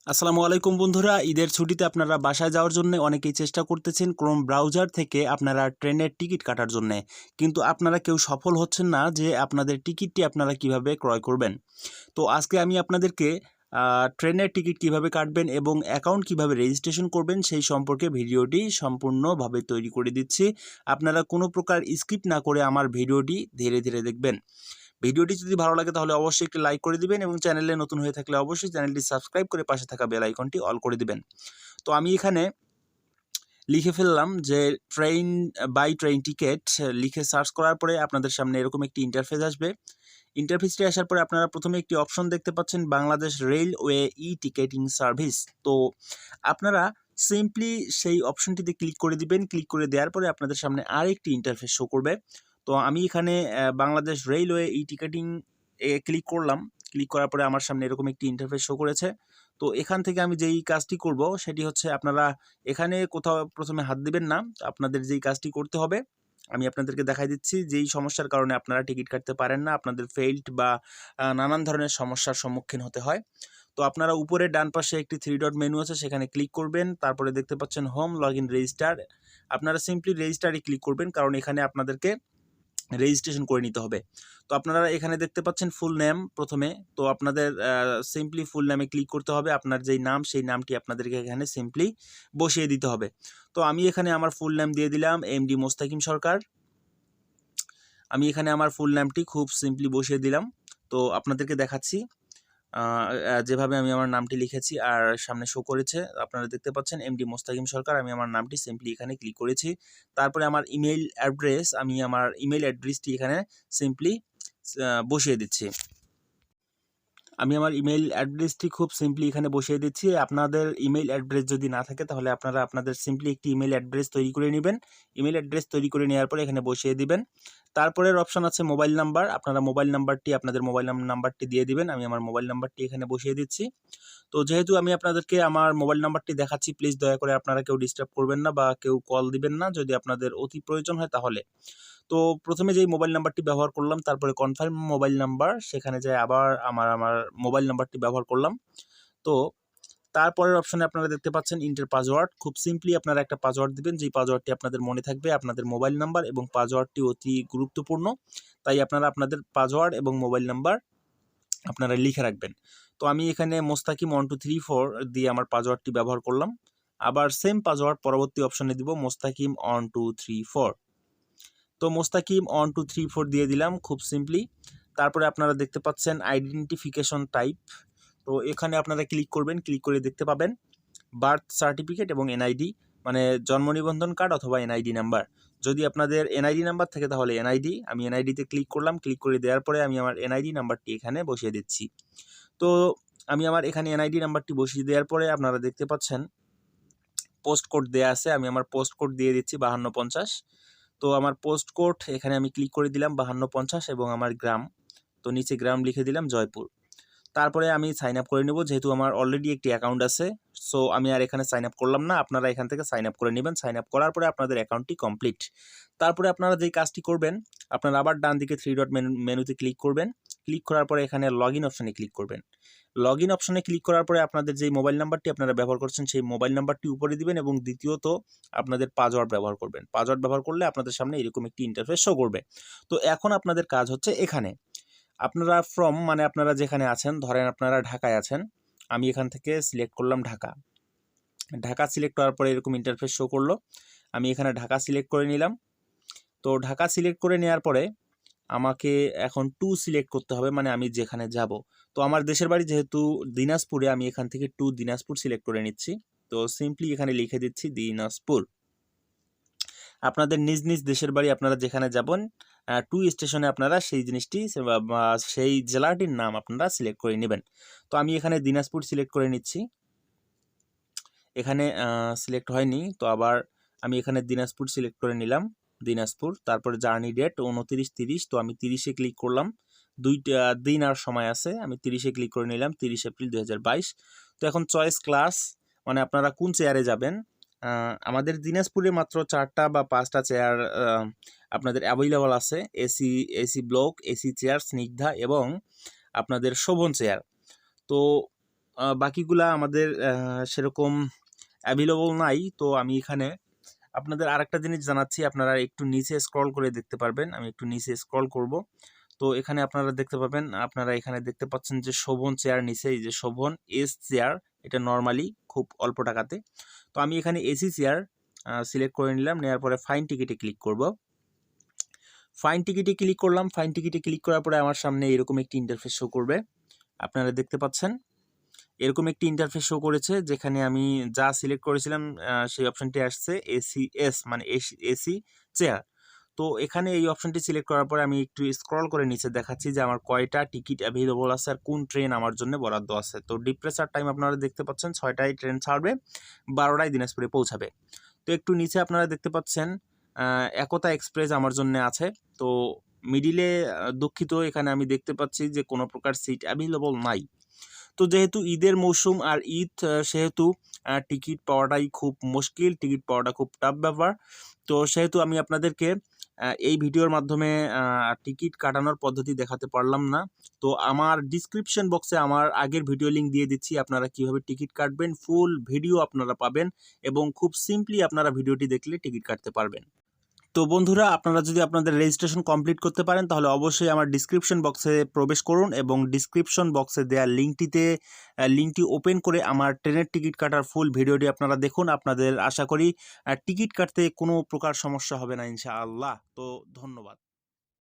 আসসালামু আলাইকুম বন্ধুরা, ঈদের ছুটিতে আপনারা বাসায় যাওয়ার জন্য অনেকেই চেষ্টা করতেছেন ক্রোম ব্রাউজার থেকে আপনারা ট্রেনের টিকিট কাটার জন্য, কিন্তু আপনারা কেউ সফল হচ্ছেন না যে আপনাদের টিকিটটি আপনারা কিভাবে ক্রয় করবেন। তো আজকে আমি আপনাদেরকে ট্রেনের টিকিট কিভাবে কাটবেন এবং অ্যাকাউন্ট কিভাবে রেজিস্ট্রেশন করবেন সেই সম্পর্কে ভিডিওটি সম্পূর্ণভাবে তৈরি করে দিচ্ছি। আপনারা কোনো প্রকার স্কিপ না করে আমার ভিডিওটি ধীরে ধীরে দেখবেন। ভিডিওটি যদি ভালো লাগে তাহলে অবশ্যই একটি লাইক করে দিবেন এবং চ্যানেলে নতুন হয়ে থাকলে অবশ্যই চ্যানেলটি সাবস্ক্রাইব করে পাশে থাকা বেল আইকনটি অল করে দিবেন। তো আমি এখানে লিখে ফেললাম যে ট্রেন টিকেট লিখে সার্চ করার পরে আপনাদের সামনে এরকম একটি ইন্টারফেস আসবে। ইন্টারফেসটি আসার পরে আপনারা প্রথমে একটি অপশন দেখতে পাচ্ছেন, বাংলাদেশ রেলওয়ে ই টিকেটিং সার্ভিস। তো আপনারা সিম্পলি সেই অপশনটিতে ক্লিক করে দিবেন। ক্লিক করে দেওয়ার পরে আপনাদের সামনে আরেকটি ইন্টারফেস শো করবে। তো আমি এখানে বাংলাদেশ রেলওয়ে ই টিকেটিং ক্লিক করলাম। ক্লিক করার পরে আমার সামনে এরকম একটি ইন্টারফেস শো করেছে। তো এখান থেকে আমি যেই কাজটি করব সেটি হচ্ছে, আপনারা এখানে কোথাও প্রথমে হাত দিবেন না। আপনাদের যেই কাজটি করতে হবে আমি আপনাদেরকে দেখাই দিচ্ছি। যেই সমস্যার কারণে আপনারা টিকিট কাটতে পারেন না, আপনাদের ফেইল্ড বা নানান ধরনের সমস্যার সম্মুখীন হতে হয়। তো আপনারা উপরে ডান পাশে একটি 3 ডট মেনু আছে, সেখানে ক্লিক করবেন। তারপরে দেখতে পাচ্ছেন হোম, লগ ইন, রেজিস্টার। আপনারা সিম্পলি রেজিস্টারে ক্লিক করবেন, কারণ এখানে আপনাদেরকে রেজিস্ট্রেশন করে নিতে হবে। তো আপনারা এখানে দেখতে পাচ্ছেন ফুল নেম প্রথমে। তো আপনাদের সিম্পলি ফুল নেমে ক্লিক করতে হবে। আপনার যেই নাম সেই নামটি আপনাদেরকে এখানে সিম্পলি বসিয়ে দিতে হবে। তো আমি এখানে আমার ফুল নেম দিয়ে দিলাম এমডি মোস্তাকিম সরকার। আমি এখানে আমার ফুল নামটি খুব সিম্পলি বসিয়ে দিলাম। তো আপনাদেরকে দেখাচ্ছি যেভাবে আমি আমার নামটি লিখেছি আর সামনে শো করেছে, আপনারা দেখতে পাচ্ছেন এমডি মোস্তাকিম সরকার। আমি আমার নামটি সিম্পলি এখানে ক্লিক করেছি। তারপরে আমার ইমেইল অ্যাড্রেস, আমি আমার ইমেইল অ্যাড্রেসটি এখানে সিম্পলি বসিয়ে দিচ্ছি। আমি আমার ইমেইল অ্যাড্রেসটি খুব সিম্পলি এখানে বসিয়ে দিচ্ছি। আপনাদের ইমেইল অ্যাড্রেস যদি না থাকে তাহলে আপনারা আপনাদের সিম্পলি একটি ইমেইল অ্যাড্রেস তৈরি করে নেবেন। ইমেইল অ্যাড্রেস তৈরি করে নেওয়ার পরে এখানে বসিয়ে দিবেন। তারপরের অপশন আছে মোবাইল নাম্বার। আপনারা মোবাইল নাম্বারটি আপনাদের মোবাইল নাম্বারটি দিয়ে দিবেন। আমি আমার মোবাইল নাম্বারটি এখানে বসিয়ে দিচ্ছি। তো যেহেতু আমি আপনাদেরকে আমার মোবাইল নাম্বারটি দেখাচ্ছি, প্লিজ দয়া করে আপনারা কেউ ডিস্টার্ব করবেন না বা কেউ কল দিবেন না যদি আপনাদের অতি প্রয়োজন হয় তাহলে। তো প্রথমে যেই মোবাইল নাম্বারটি ব্যবহার করলাম, তারপরে কনফার্ম মোবাইল নাম্বার, সেখানে যাই আবার আমার মোবাইল নাম্বারটি ব্যবহার করলাম। তো তারপরের অপশনে আপনারা দেখতে পাচ্ছেন ইন্টার পাসওয়ার্ড। খুব সিম্পলি আপনারা একটা পাসওয়ার্ড দিবেন, যেই পাসওয়ার্ডটি আপনাদের মনে থাকবে। আপনাদের মোবাইল নাম্বার এবং পাসওয়ার্ডটি অতি গুরুত্বপূর্ণ, তাই আপনারা আপনাদের পাসওয়ার্ড এবং মোবাইল নাম্বার আপনারা লিখে রাখবেন। তো আমি এখানে মোস্তাকিম 1234 দিয়ে আমার পাসওয়ার্ডটি ব্যবহার করলাম। আবার সেম পাসওয়ার্ড পরবর্তী অপশনে দিব, মোস্তাকিম 1234। তো মোস্তাকিম 1234 দিয়ে দিলাম খুব সিম্পলি। তারপরে আপনারা দেখতে পাচ্ছেন আইডেন্টিফিকেশন টাইপ। তো এখানে আপনারা ক্লিক করবেন। ক্লিক করে দেখতে পাবেন বার্থ সার্টিফিকেট এবং এনআইডি, মানে জন্ম নিবন্ধন কার্ড অথবা এনআইডি নাম্বার। যদি আপনাদের এনআইডি নাম্বার থাকে তাহলে এনআইডি। আমি এনআইডিতে ক্লিক করলাম। ক্লিক করে দেওয়ার পরে আমি আমার এনআইডি নাম্বারটি এখানে বসিয়ে দিচ্ছি। তো আমি আমার এখানে এনআইডি নাম্বারটি বসিয়ে দেওয়ার পরে আপনারা দেখতে পাচ্ছেন পোস্ট কোড দেওয়া আছে। আমি আমার পোস্ট কোড দিয়ে দিচ্ছি 5250। তো আমার পোস্ট কোড এখানে আমি ক্লিক করে দিলাম 5250 এবং আমার গ্রাম, তো নিচে গ্রাম লিখে দিলাম জয়পুর। তারপরে আমি সাইন আপ করে নেব, যেহেতু আমার অলরেডি একটি অ্যাকাউন্ট আছে। সো আমি আর এখানে সাইন আপ করলাম না, আপনারা এখান থেকে সাইন আপ করে নেবেন। সাইন আপ করার পরে আপনাদের অ্যাকাউন্টটি কমপ্লিট। তারপরে আপনারা যেই কাজটি করবেন, আপনারা আবার ডান দিকে 3 ডট মেনুতে ক্লিক করবেন। ক্লিক করার পরে এখানে লগ ইন অপশনে ক্লিক করবেন। লগ ইন অপশনে ক্লিক করার পরে আপনাদের যেই মোবাইল নাম্বারটি আপনারা ব্যবহার করছেন সেই মোবাইল নাম্বারটি উপরে দিবেন এবং দ্বিতীয়ত আপনাদের পাসওয়ার্ড ব্যবহার করবেন। পাসওয়ার্ড ব্যবহার করলে আপনাদের সামনে এরকম একটি ইন্টারফেস শো করবে। তো এখন আপনাদের কাজ হচ্ছে, এখানে আপনারা ফ্রম মানে আপনারা যেখানে আছেন, ধরেন আপনারা ঢাকায় আছেন, আমি এখান থেকে সিলেক্ট করলাম ঢাকা। ঢাকা সিলেক্ট করার পরে এরকম ইন্টারফেস শো করলো। আমি এখানে ঢাকা সিলেক্ট করে নিলাম। তো ঢাকা সিলেক্ট করে নেওয়ার পরে আমাকে এখন টু সিলেক্ট করতে হবে, মানে আমি যেখানে যাব। তো আমার দেশের বাড়ি যেহেতু দিনাজপুরে, আমি এখান থেকে টু দিনাজপুর সিলেক্ট করে নিচ্ছি। তো সিম্পলি এখানে লিখে দিচ্ছি দিনাজপুর। আপনাদের নিজ নিজ দেশের বাড়ি আপনারা যেখানে যাবেন, টু স্টেশনে আপনারা সেই জিনিসটি বা সেই জেলাটির নাম আপনারা সিলেক্ট করে নেবেন। তো আমি এখানে দিনাজপুর সিলেক্ট করে নিচ্ছি। এখানে সিলেক্ট হয়নি, তো আবার আমি এখানে দিনাজপুর সিলেক্ট করে নিলাম, দিনাজপুর। তারপরে জার্নি ডেট 29/30, তো আমি 30-এ ক্লিক করলাম। 2 দিন আর সময় আছে, আমি 30-এ ক্লিক করে নিলাম, 30 এপ্রিল 2022। তো এখন চয়েস ক্লাস, মানে আপনারা কোন চেয়ারে যাবেন। আমাদের দিনাজপুরে মাত্র 4টা বা 5টা চেয়ার আপনাদের অ্যাভেলেবল আছে। AC block, AC chair, Snigdha এবং আপনাদের শোভন চেয়ার। তো বাকিগুলা আমাদের সেরকম অ্যাভেলেবল নাই। তো আমি এখানে আপনাদের আরেকটা জিনিস জানাচ্ছি, আপনারা একটু নিচে স্ক্রল করে দেখতে পারবেন। আমি একটু নিচে স্ক্রল করব। তো এখানে আপনারা দেখতে পাবেন, আপনারা এখানে দেখতে পাচ্ছেন যে শোভন চেয়ার নিচে, এই যে শোভন এস চেয়ার, এটা নর্মালি খুব অল্প টাকাতে। তো আমি এখানে এসি চেয়ার সিলেক্ট করে নিলাম, নেওয়ার পরে ফাইন টিকিটে ক্লিক করব। ফাইন টিকিটে ক্লিক করলাম। ফাইন টিকিটে ক্লিক করার পরে আমার সামনে এরকম একটি ইন্টারফেস শো করবে, আপনারা দেখতে পাচ্ছেন। এরকম একটি ইন্টারফেস শো করেছে, যেখানে আমি যা সিলেক্ট করেছিলাম সেই অপশনটি আসছে এসি মানে এসি চেয়ার। তো এখানে এই অপশনটি সিলেক্ট করার পরে আমি একটু স্ক্রল করে নিচে দেখাচ্ছি যে আমার কয়টা টিকিট অ্যাভেলেবল আছে আর কোন ট্রেন আমার জন্য বরাদ্দ আছে। তো ডিপ্রেসার টাইম আপনারা দেখতে পাচ্ছেন 6টায় ট্রেন ছাড়বে, 12টায় দিনাজপুরে পৌঁছাবে। তো একটু নিচে আপনারা দেখতে পাচ্ছেন একতা এক্সপ্রেস আমার জন্য আছে। তো মিডিলে দুঃখিত, এখানে আমি দেখতে পাচ্ছি যে কোনো প্রকার সিট অ্যাভেলেবল নাই। তো যেহেতু ঈদের মৌসুম আর ঈদ, সেহেতু টিকিট পাওয়াটাই খুব মুশকিল, টিকিট পাওয়াটা খুব টাফ ব্যাপার। তো সেহেতু আমি আপনাদেরকে এই ভিডিওর মাধ্যমে টিকিট কাটানোর পদ্ধতি দেখাতে পারলাম না। তো আমার ডিসক্রিপশন বক্সে আমার আগের ভিডিও লিঙ্ক দিয়ে দিচ্ছি, আপনারা কীভাবে টিকিট কাটবেন ফুল ভিডিও আপনারা পাবেন এবং খুব সিম্পলি আপনারা ভিডিওটি দেখলে টিকিট কাটতে পারবেন। তো বন্ধুরা, আপনারা যদি আপনাদের রেজিস্ট্রেশন কমপ্লিট করতে পারেন তাহলে অবশ্যই আমার ডিসক্রিপশন বক্সে প্রবেশ করুন এবং ডিসক্রিপশন বক্সে দেওয়া লিঙ্কটি ওপেন করে আমার ট্রেনের টিকিট কাটার ফুল ভিডিওটি আপনারা দেখুন। আপনাদের আশা করি টিকিট কাটতে কোনো প্রকার সমস্যা হবে না ইনশাআল্লাহ। তো ধন্যবাদ।